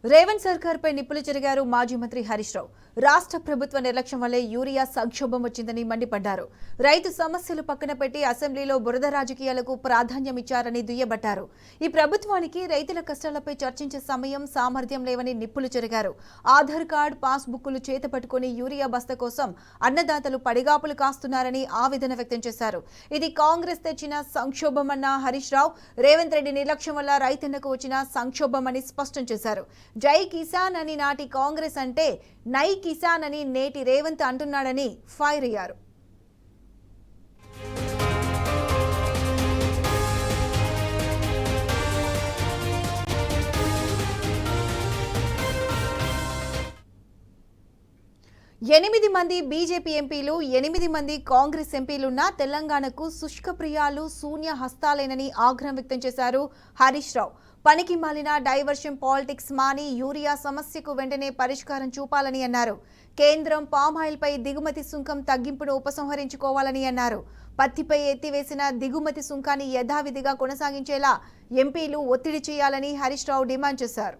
రేవంత్ సర్కార్పై నిప్పులు చెరిగారు మాజీ మంత్రి హరీష్ రావు. రాష్ట్ర ప్రభుత్వ నిర్లక్ష్యం వల్లే యూరియా సంక్షోభం వచ్చిందని మండిపడ్డారు. రైతు సమస్యలు పక్కన పెట్టి అసెంబ్లీలో బురద రాజకీయాలకు ప్రాధాన్యం ఇచ్చారని దుయ్యబట్టారు. ఈ ప్రభుత్వానికి రైతుల కష్టాలపై చర్చించే సమయం, సామర్థ్యం లేవని నిప్పులు చెరిగారు. ఆధార్ కార్డ్, పాస్ బుక్కులు చేతపట్టుకుని యూరియా బస్తా కోసం అన్నదాతలు పడిగాపులు కాస్తున్నారని ఆవేదన వ్యక్తం చేశారు. ఇది కాంగ్రెస్ తెచ్చిన సంక్షోభమన్న హరీష్ రావు, రేవంత్ రెడ్డి నిర్లక్ష్యం వల్ల రైతన్నకు వచ్చిన సంక్షోభమని స్పష్టం చేశారు. జై కిసాన్ అని నాటి కాంగ్రెస్ అంటే నై కిసాన్ అని నేటి రేవంత్ అంటున్నాడని ఫైర్ అయ్యారు. ఎనిమిది మంది బీజేపీ ఎంపీలు, 8 మంది కాంగ్రెస్ ఎంపీలున్న తెలంగాణకు శుష్క ప్రియాలు, శూన్య హస్తాలేనని ఆగ్రహం వ్యక్తం చేశారు హరీష్ రావు. పనికి మాలిన డైవర్షన్ పాలిటిక్స్ మాని యూరియా సమస్యకు వెంటనే పరిష్కారం చూపాలని అన్నారు. కేంద్రం పామాయిల్పై దిగుమతి సుంకం తగ్గింపును ఉపసంహరించుకోవాలని అన్నారు. పత్తిపై ఎత్తివేసిన దిగుమతి సుంకాన్ని యథావిధిగా కొనసాగించేలా ఎంపీలు ఒత్తిడి చేయాలని హరీష్ రావు డిమాండ్ చేశారు.